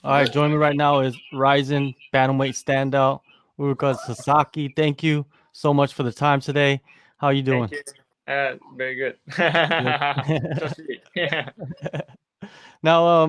All right, joining me right now is Rizin Bantamweight standout Ulka Sasaki. Thank you so much for the time today. How are you doing? Thank you. Very good. Good. 調子いい。Now,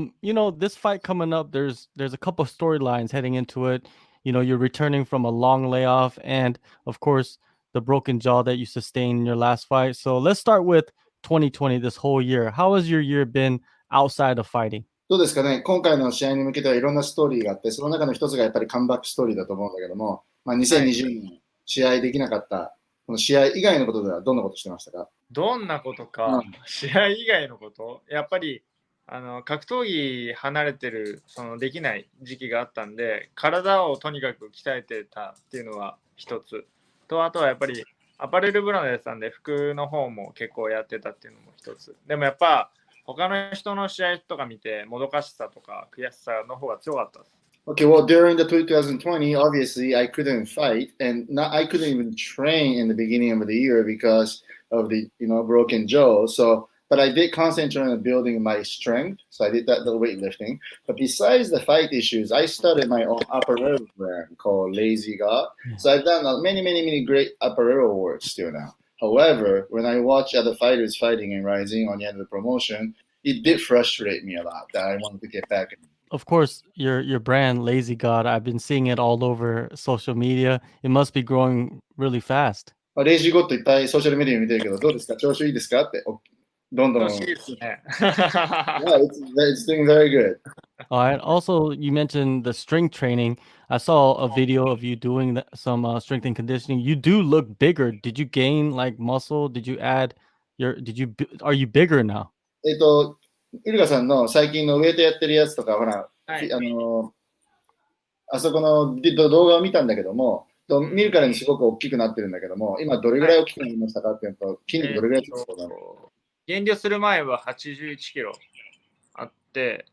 this fight coming up, there's a couple of storylines heading into it. You're returning from a long layoff, and of course, the broken jaw that you sustained in your last fight. So let's start with 2020, this whole year. How has your year been outside of fighting? どうですかね、今回の試合に向けてはいろんなストーリーがあって、その中の一つがやっぱりカムバックストーリーだと思うんだけども、2020年試合できなかった、この試合以外のことではどんなことしてましたか？どんなことか、試合以外のこと、やっぱり格闘技離れてるできない時期があったんで、体をとにかく鍛えてたっていうのは一つと、あとはやっぱりアパレルブランドやってたんで、服の方も結構やってたっていうのも一つ。でもやっぱ他の人の試合とか見て、もどかしさとか悔しさの方が強かったです。Okay, well, during the 2020, obviously, I couldn't fight, and I couldn't even train in the beginning of the year because of the, broken jaw. So, but I did concentrate on building my strength. So I did that little weightlifting. But besides the fight issues, I started my own apparel brand called Lazy God. So I've done many, many, many great apparel work still now. However, when I watch other fighters fighting and rising on the end of the promotion, it did frustrate me a lot that I wanted to get back. Of course, your brand, Lazy God, I've been seeing it all over social media. It must be growing really fast. レイジーゴッドいっぱいソーシャルメディア見てるけど、どうですか？調子いいですかって、どんどん。調子いいですね。Yeah, it's doing very good. All right. Also, you mentioned the strength training. I saw a video of you doing some strength and conditioning. You do look bigger. Did you gain like muscle? Did you add are you bigger now? イルカさんの最近のウェイトやってるやつとか、ほら、はい、あそこの動画を見たんだけども、見るからにすごく大きくなってるんだけども、今どれぐらい大きくなりましたかっていうと、筋肉どれぐらいつくのかな？減量する前は81キロあって、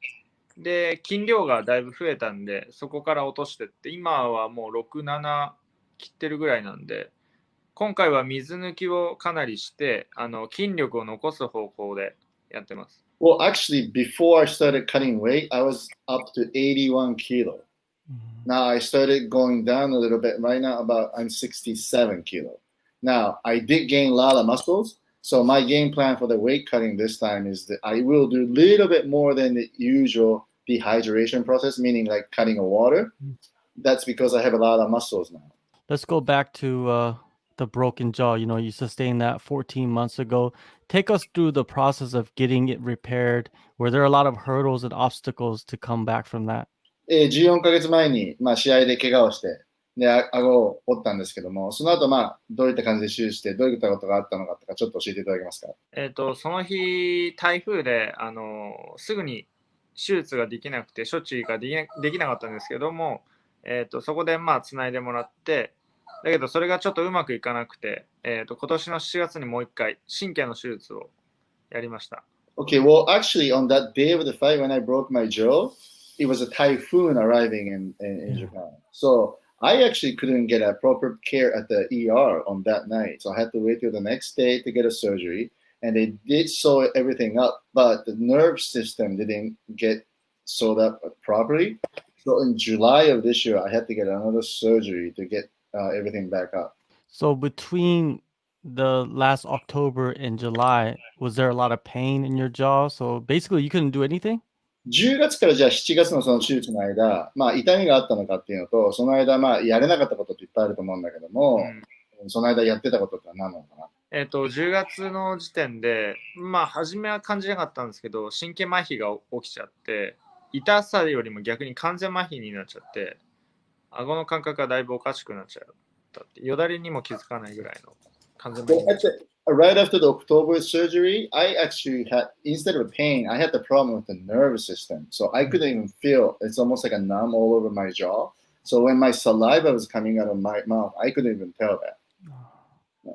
で、筋量がだいぶ増えたんで、そこから落としてって、今はもう6、7切ってるぐらいなんで、今回は水抜きをかなりして、筋力を残す方法でやってます。Well, actually, before I started cutting weight, I was up to 81 kilo. Now I started going down a little bit. Right now, I'm 67 kilo. Now I did gain a lot of muscles. So my game plan for the weight cutting this time is that I will do a little bit more than the usual dehydration process, meaning like cutting of water. That's because I have a lot of muscles now. Let's go back to the broken jaw. You sustained that 14 months ago. Take us through the process of getting it repaired. Were there a lot of hurdles and obstacles to come back from that? 14ヶ月前に、試合で怪我をして、で、顎を折ったんですけども、その後、どういった感じで手術して、どういったことがあったのかとか、ちょっと教えていただけますか？その日、台風で、すぐに手術ができなくて、処置ができなかったんですけども、そこでつないでもらって、だけどそれがちょっとうまくいかなくて、今年の7月にもう一回、神経の手術をやりました。Okay, well, actually, on that day of the fight when I broke my jaw, it was a typhoon arriving in Japan. So I actually couldn't get a proper care at the ER on that night. So I had to wait till the next day to get a surgery. And they did sew everything up, but the nerve system didn't get sewed up properly. So in July of this year, I had to get another surgery to get everything back up. So between the last October and July, was there a lot of pain in your jaw? So basically, you couldn't do anything? 10月からじゃあ7月のその手術の間、痛みがあったのかっていうのと、その間、やれなかったことっていっぱいあると思うんだけども、その間やってたことって何なのかな？10月の時点で、初めは感じなかったんですけど、神経麻痺が起きちゃって、痛さよりも逆に完全麻痺になっちゃって、顎の感覚がだいぶおかしくなっちゃったって、よだれにも気づかないぐらいの完全麻痺。Right after the October surgery, I actually had, instead of pain, I had the problem with the nervous system. So I couldn't even feel, it's almost like a numb all over my jaw. So when my saliva was coming out of my mouth, I couldn't even tell that.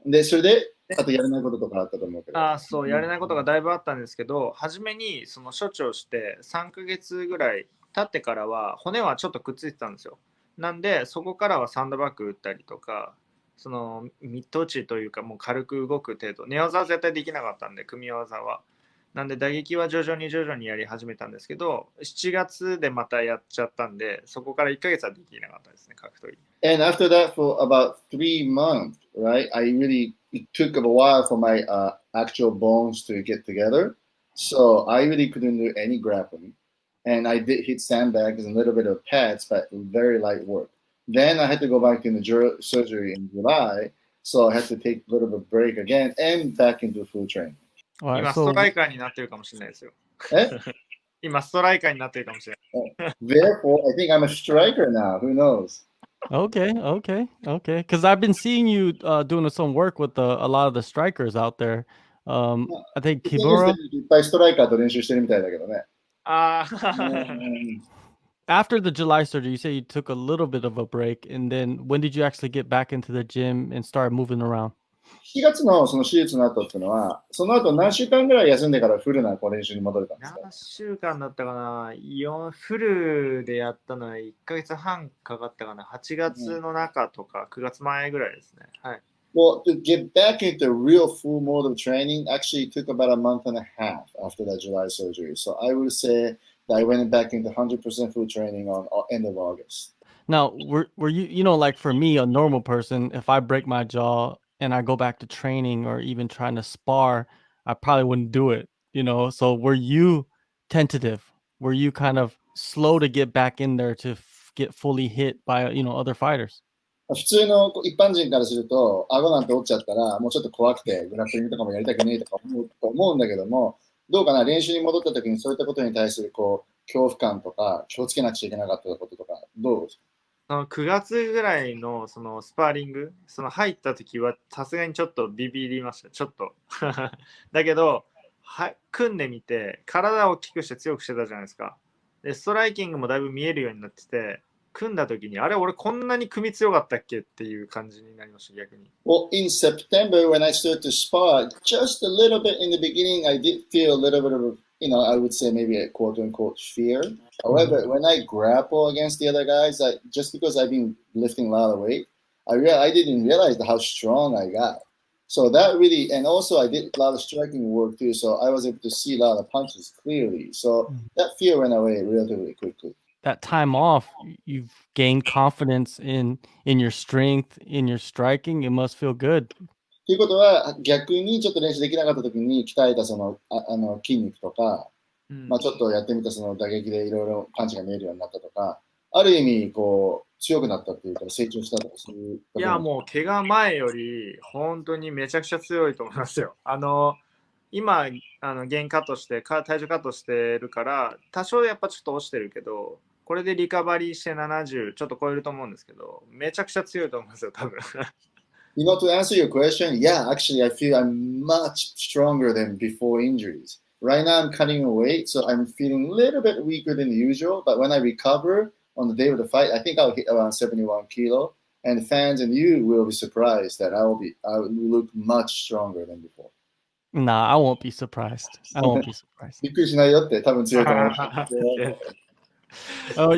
で、それで、あとやれないこととかあったと思うけど。そう、やれないことがだいぶあったんですけど、初めにその処置をして3ヶ月ぐらい経ってからは、骨はちょっとくっついてたんですよ。なんで、そこからはサンドバッグ打ったりとか、そのミット打ちというかもう軽く動く程度、寝技は絶対できなかったんで、組み技は。なんで打撃は徐々にやり始めたんですけど、7月でまたやっちゃったんで、そこから1ヶ月はできなかったですね、格闘技。And after that, for about 3 months, right, it took a while for my actual bones to get together. So I really couldn't do any grappling. And I did hit sandbags and a little bit of pads, but very light work. Then I had to go back in the surgery in July. So I had to take a little bit of break again and back into full training. All right, 今、ストライカーになってるかもしれないですよ。今、ストライカーになってるかもしれない。Therefore, I think I'm a striker now. Who knows? Okay. Because I've been seeing you doing some work with a lot of the strikers out there. I think The thing is that Kibura. いっぱいストライカーと練習してるみたいだけどね。After the July surgery, you say you took a little bit of a break, and then when did you actually get back into the gym and start moving around? 7月のその手術の後っていうのは、その後何週間ぐらい休んでからフルな練習に戻れたんですか？何週間だったかな、フルでやったのは1ヶ月半かかったかな、8月の中とか9月前ぐらいですね。はい。Well, to get back into real full mode of training actually took about a month and a half after that July surgery. So I would say that I went back into 100% full training on end of August. Now, were you like for me, a normal person, if I break my jaw and I go back to training or even trying to spar, I probably wouldn't do it, So were you tentative? Were you kind of slow to get back in there to get fully hit by, other fighters? 普通の一般人からすると、顎なんて折っちゃったら、もうちょっと怖くて、グラップリングとかもやりたくねえとか思うんだけども、どうかな、練習に戻った時にそういったことに対する恐怖感とか、気をつけなくちゃいけなかったこととか、どうですか？9月ぐらいのそのスパーリング、入った時はさすがにちょっとビビりました。ちょっと。だけど、組んでみて、体を大きくして強くしてたじゃないですか。で、ストライキングもだいぶ見えるようになってて、組んだ時に、あれ、俺こんなに組み強かったっけっていう感じになりました、逆に。Well, in September, when I started to spar, just a little bit in the beginning, I did feel a little bit of, I would say maybe a quote unquote fear. However, when I grapple against the other guys, just because I've been lifting a lot of weight, I didn't realize how strong I got. So that really, and also I did a lot of striking work too, so I was able to see a lot of punches clearly. So that fear went away relatively quickly. That time off, you've gained confidence in your strength, in your striking. It must feel good. ということは、逆にちょっと練習できなかった時に鍛えたその筋肉とか、ちょっとやってみたその打撃でいろいろパンチが見えるようになったとか、ある意味強くなったっていうか成長したとかそういう。いや、もう怪我前より本当にめちゃくちゃ強いと思いますよ。今減カットして体重カットしてるから多少やっぱちょっと落ちてるけど、これでリカバリーして70ちょっと超えると思うんですけど、めちゃくちゃ強いと思いますよ、多分。To answer your question, yeah, actually I feel I'm much stronger than before injuries. Right now I'm cutting weight, so I'm feeling a little bit weaker than usual, but when I recover on the day of the fight, I think I'll hit around 71 kilo, and fans and you will be surprised that I will look much stronger than before. Nah, I won't be surprised. びっくりしないよって多分強いと思います。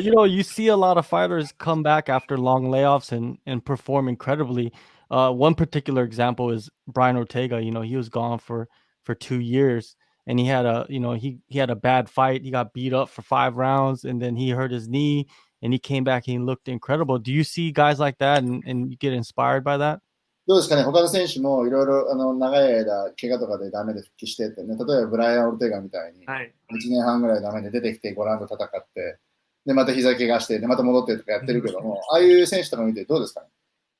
You see a lot of fighters come back after long layoffs and perform incredibly. One particular example is Brian Ortega. He was gone for 2 years, and he had he had a bad fight. He got beat up for 5 rounds, and then he hurt his knee, and he came back and he looked incredible. Do you see guys like that and you get inspired by that? どうですかね、他の選手もいろいろ長い間、怪我とかでダメで復帰してってね、例えばブライアン・オルテガみたいに、1年半ぐらいダメで出てきて5ラウンド戦って、で、また膝怪我して、で、また戻ってとかやってるけども、ああいう選手とか見てどうですかね？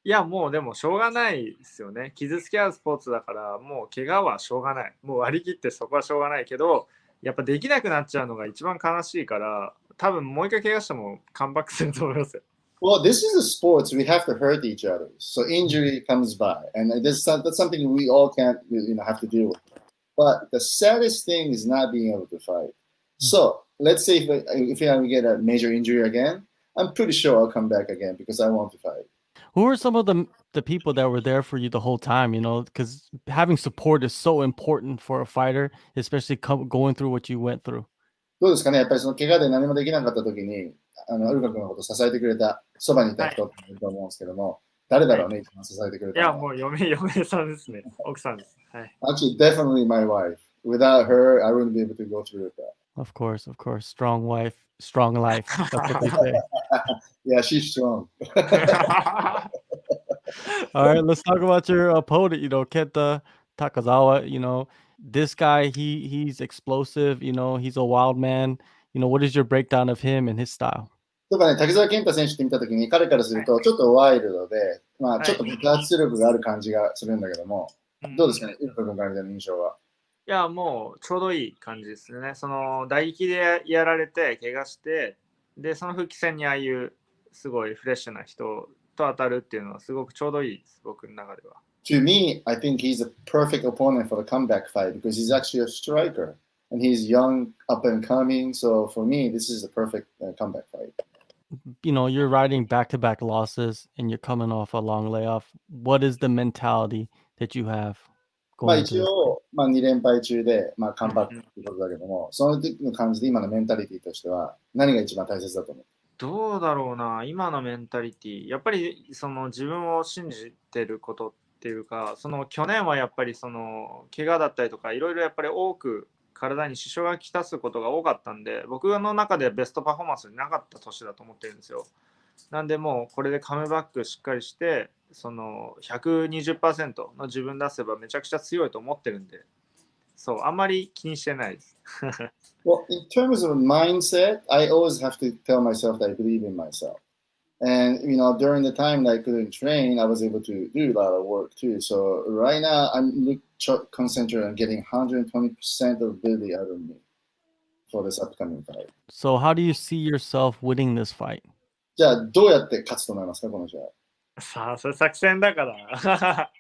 いや、もうでもしょうがないですよね。傷つき合うスポーツだから、もう怪我はしょうがない。もう割り切ってそこはしょうがないけど、やっぱできなくなっちゃうのが一番悲しいから、多分もう一回怪我してもカムバックすると思いますよ。Well, this is a sport, we have to hurt each other. So injury comes by, and that's something we all can't, have to deal with. But the saddest thing is not being able to fight. So let's say if I get a major injury again, I'm pretty sure I'll come back again because I want to fight. Who are some of the people that were there for you the whole time? Because having support is so important for a fighter, especially going through what you went through. どうですかね、やっぱりその怪我で何もできなかった時に、ウルカ君のことを支えてくれた、そばにいた人っていると思うんですけども、誰だろうね、一番支えてくれた。いや、もう嫁さんですね。奥さんです。はい。Actually, definitely my wife. without her, I wouldn't be able to go through with that. Of course. Strong wife, strong life. That's what they say. Yeah, she's strong. All right, let's talk about your opponent, Kenta Takizawa. This guy, he's explosive, he's a wild man. What is your breakdown of him and his style? とかね、滝沢健太選手って見たときに、彼からするとちょっとワイルドで、まあ、ちょっと爆発力がある感じがするんだけども、どうですかね、ウルカ君から見た印象は。いや、もうちょうどいい感じですね。その打撃でやられて、怪我して、で、その復帰戦にああいうすごいフレッシュな人と当たるっていうのはすごくちょうどいいです、僕の中では。To me, I think he's a perfect opponent for the comeback fight because he's actually a striker and he's young, up and coming. So for me, this is a perfect comeback fight. You're riding back-to-back losses and you're coming off a long layoff. What is the mentality that you have まあ going 一 into this? 応、まあ、2連敗中で、まあ、カムバックってことだけども、その時の感じで今のメンタリティとしては何が一番大切だと思う？どうだろうな、今のメンタリティ、やっぱりその自分を信じてることっていうか、その去年はやっぱりその怪我だったりとか、いろいろやっぱり多く体に支障がきたすことが多かったんで、僕の中でベストパフォーマンスになかった年だと思ってるんですよ。なんでもうこれでカムバックしっかりして、その 120% の自分出せばめちゃくちゃ強いと思ってるんで、そう、あんまり気にしてないです。Well, in terms of mindset, I always have to tell myself that I believe in myself. And, during the time that I couldn't train, I was able to do a lot of work too. So right now, I'm concentrating on getting 120% of ability out of me for this upcoming fight. So how do you see yourself winning this fight? じゃあ、どうやって勝つと思いますか、この試合。さあ、それ作戦だから。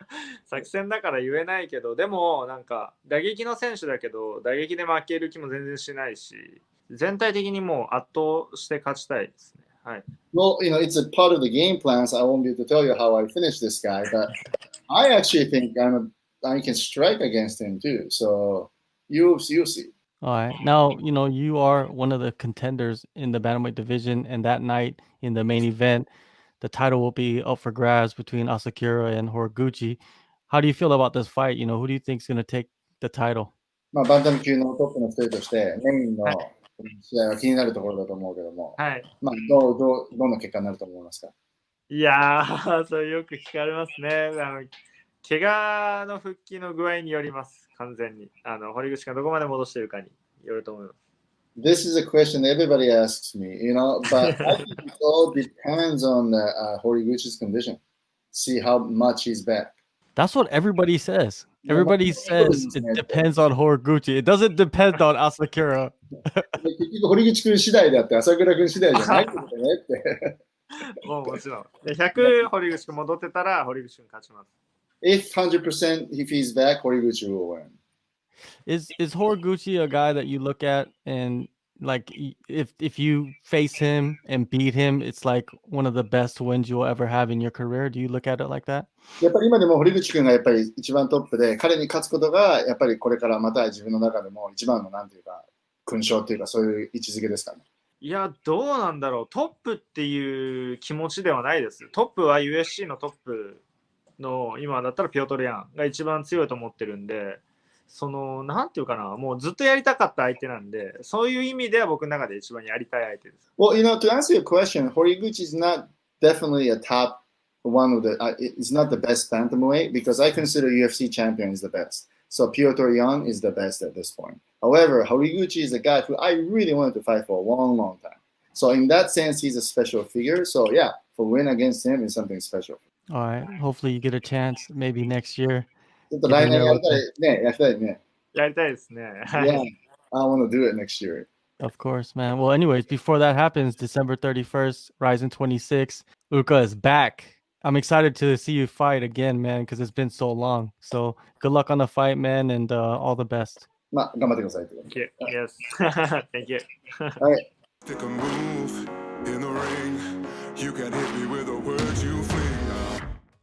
作戦だから言えないけど、でもなんか打撃の選手だけど、打撃で負ける気も全然しないし、全体的にもう圧倒して勝ちたいですね。はい。Well, it's a part of the game plan, so I won't be able to tell you how I finish this guy, but I actually think I can strike against him too. So you'll see. All right. Now, you are one of the contenders in the Bantamweight division, and that night in the main event, the title will be up for grabs between Asakura and Horiguchi. How do you feel about this fight? Who do you think is going to take the title? まあ、バンタム級のトップの一人として、メインの試合は気になるところだと思うけども、はい。まあ、どんな結果になると思いますか？いやー、それよく聞かれますね。怪我の復帰の具合によります、完全に。堀口がどこまで戻しているかによると思います。This is a question everybody asks me, but I think it all depends on Horiguchi's condition. See how much he's back. That's what everybody says. Everybody says it depends on Horiguchi. It doesn't depend on Asakura. 結局、堀口君次第であって、朝倉君次第じゃないってことねって。もちろん。100堀口君戻ってたら堀口君勝ちます。If 100% if he's back, Horiguchi will win. Is Horiguchi a guy that you look at and like if you face him and beat him, it's like one of the best wins you'll ever have in your career? Do you look at it like that? やっぱり今でも堀口君がやっぱり一番トップで、彼に勝つことがやっぱりこれからまた自分の中でも一番のなんていうか勲章っていうかそういう位置づけですかね。いや、どうなんだろう。トップっていう気持ちではないです。トップは USC のトップの今だったらピョートル・ヤンが一番強いと思ってるんで、なんていうかな、もうずっとやりたかった相手なんで、そういう意味では僕の中で一番やりたい相手です。Well, to answer your question, Horiguchi is not definitely a top one of the, it's not the best bantamweight because I consider UFC champion is the best. So Piotr Jan is the best at this point. However, Horiguchi is a guy who I really wanted to fight for a long, long time. So in that sense, he's a special figure. So yeah, for win against him is something special. All right. Hopefully you get a chance maybe next year. ちょっと来年やりたいね、やりたいね。やりたいですね。Yeah, I want to do it next year. Of course, man. Well, anyways, before that happens, December 31st, Rizin 26, Ulka is back. I'm excited to see you fight again, man, because it's been so long. So good luck on the fight, man, and all the best. まあ、頑張ってください。Thank you. Yes. Thank you. はい。 Take a move in the ring. You can hit me with a word.